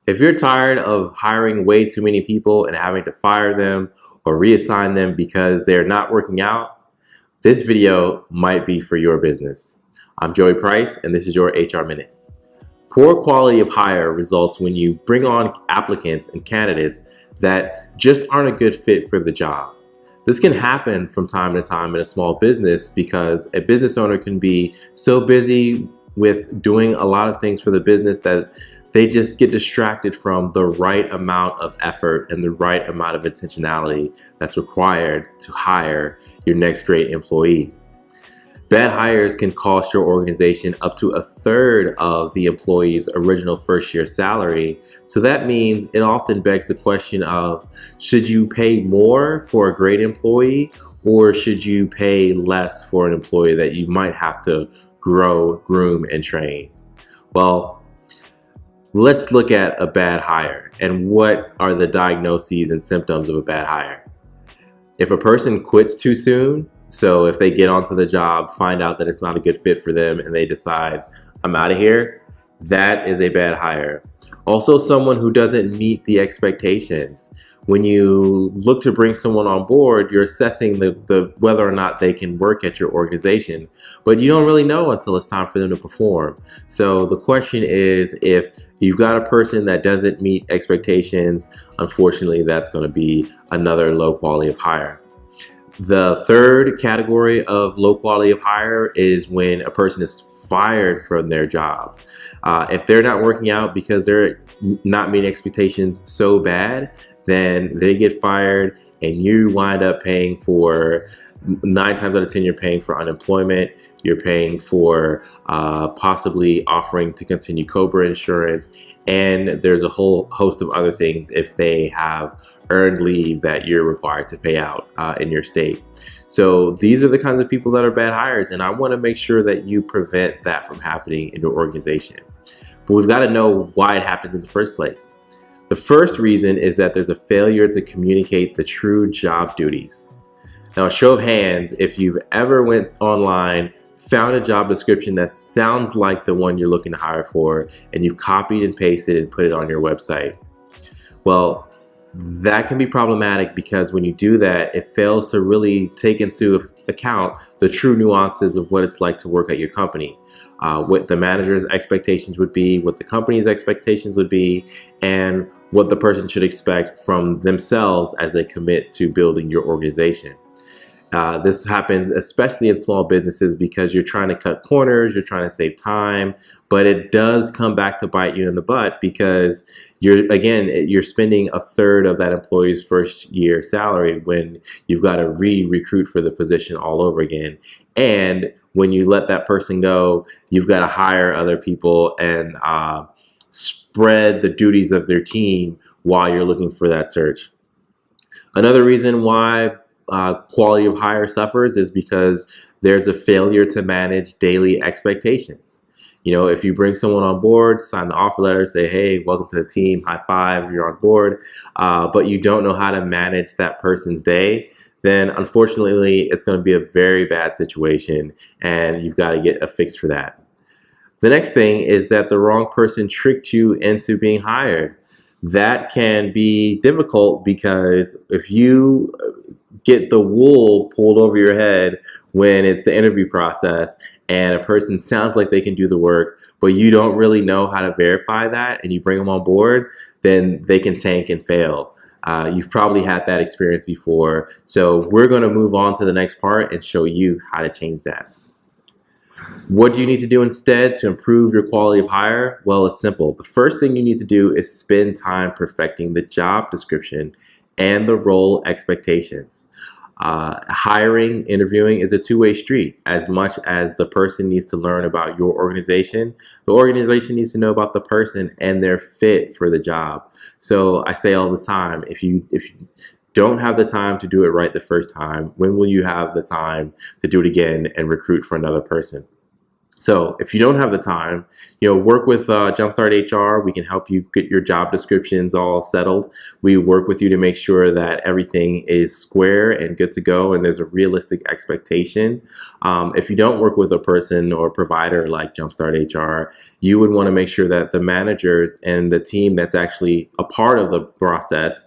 If you're tired of hiring way too many people and having to fire them or reassign them because they're not working out, this video might be for your business. I'm Joey Price, and this is your HR Minute. Poor quality of hire results when you bring on applicants and candidates that just aren't a good fit for the job. This can happen from time to time in a small business because a business owner can be so busy with doing a lot of things for the business that they just get distracted from the right amount of effort and the right amount of intentionality that's required to hire your next great employee. Bad hires can cost your organization up to a third of the employee's original first year salary. So that means it often begs the question of, should you pay more for a great employee, or should you pay less for an employee that you might have to grow, groom, and train? Well, let's look at a bad hire and what are the diagnoses and symptoms of a bad hire. If a person quits too soon, so if they get onto the job, find out that it's not a good fit for them, and they decide, I'm out of here, that is a bad hire. Also, someone who doesn't meet the expectations. When you look to bring someone on board, you're assessing the whether or not they can work at your organization, but you don't really know until it's time for them to perform. So the question is, if you've got a person that doesn't meet expectations, unfortunately, that's going to be another low quality of hire. The third category of low quality of hire is when a person is fired from their job. If they're not working out because they're not meeting expectations so bad, then they get fired and you wind up paying for, 9 times out of 10, you're paying for unemployment, you're paying for possibly offering to continue COBRA insurance, and there's a whole host of other things if they have earned leave that you're required to pay out in your state. So these are the kinds of people that are bad hires, and I want to make sure that you prevent that from happening in your organization. But we've got to know why it happens in the first place. The first reason is that there's a failure to communicate the true job duties. Now, a show of hands, if you've ever went online, found a job description that sounds like the one you're looking to hire for, and you've copied and pasted and put it on your website. Well, that can be problematic because when you do that, it fails to really take into account the true nuances of what it's like to work at your company. What the manager's expectations would be, what the company's expectations would be, and what the person should expect from themselves as they commit to building your organization. This happens especially in small businesses because you're trying to cut corners, you're trying to save time, but it does come back to bite you in the butt because you're spending a third of that employee's first year salary when you've got to re-recruit for the position all over again. And when you let that person go, you've got to hire other people and spread the duties of their team while you're looking for that search. Another reason why quality of hire suffers is because there's a failure to manage daily expectations. You know, if you bring someone on board, sign the offer letter, say, hey, welcome to the team, high five, you're on board, but you don't know how to manage that person's day, then unfortunately, it's going to be a very bad situation, and you've got to get a fix for that. The next thing is that the wrong person tricked you into being hired. That can be difficult because if you get the wool pulled over your head when it's the interview process and a person sounds like they can do the work, but you don't really know how to verify that and you bring them on board, then they can tank and fail. You've probably had that experience before. So we're going to move on to the next part and show you how to change that. What do you need to do instead to improve your quality of hire? Well, it's simple. The first thing you need to do is spend time perfecting the job description and the role expectations. Hiring, interviewing is a two-way street. As much as the person needs to learn about your organization, the organization needs to know about the person and their fit for the job. So I say all the time, if you don't have the time to do it right the first time, when will you have the time to do it again and recruit for another person? So if you don't have the time, work with Jumpstart HR. We can help you get your job descriptions all settled. We work with you to make sure that everything is square and good to go, and there's a realistic expectation. If you don't work with a person or provider like Jumpstart HR, you would want to make sure that the managers and the team that's actually a part of the process,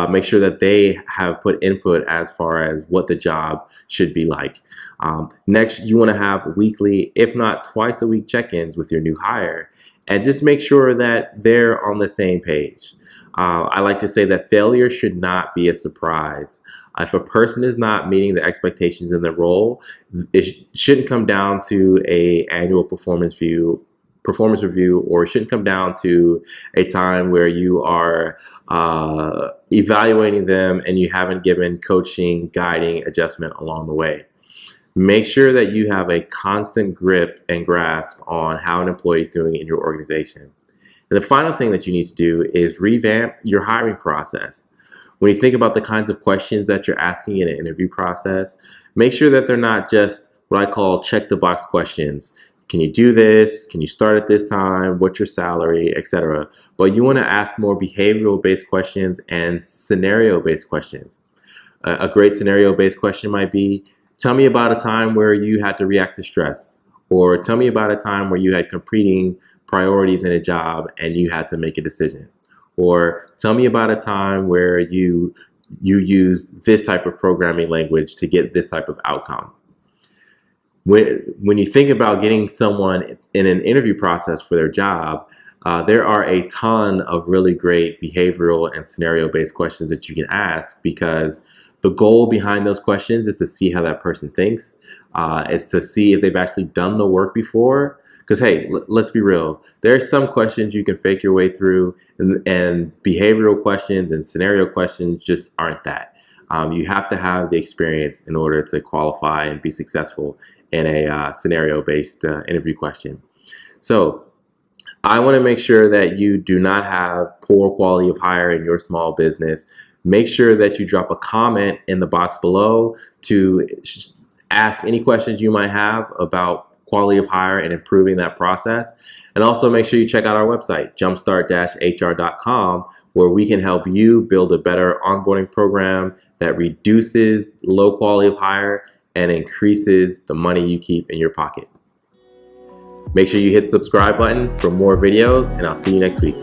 make sure that they have put input as far as what the job should be like. Next, you want to have weekly, if not twice a week, check-ins with your new hire, and just make sure that they're on the same page. I like to say that failure should not be a surprise. If a person is not meeting the expectations in the role, it shouldn't come down to an annual performance review, or it shouldn't come down to a time where you are evaluating them and you haven't given coaching, guiding, adjustment along the way. Make sure that you have a constant grip and grasp on how an employee is doing in your organization. And the final thing that you need to do is revamp your hiring process. When you think about the kinds of questions that you're asking in an interview process, make sure that they're not just what I call check the box questions. Can you do this? Can you start at this time? What's your salary, etc. But you want to ask more behavioral-based questions and scenario-based questions. A great scenario-based question might be, tell me about a time where you had to react to stress, or tell me about a time where you had competing priorities in a job and you had to make a decision, or tell me about a time where you used this type of programming language to get this type of outcome. When you think about getting someone in an interview process for their job, there are a ton of really great behavioral and scenario-based questions that you can ask, because the goal behind those questions is to see how that person thinks. Is to see if they've actually done the work before. Because, hey, let's be real. There are some questions you can fake your way through, and behavioral questions and scenario questions just aren't that. You have to have the experience in order to qualify and be successful in a scenario-based interview question. So I want to make sure that you do not have poor quality of hire in your small business. Make sure that you drop a comment in the box below to ask any questions you might have about quality of hire and improving that process. And also make sure you check out our website, jumpstart-hr.com, where we can help you build a better onboarding program that reduces low quality of hire and increases the money you keep in your pocket. Make sure you hit the subscribe button for more videos, and I'll see you next week.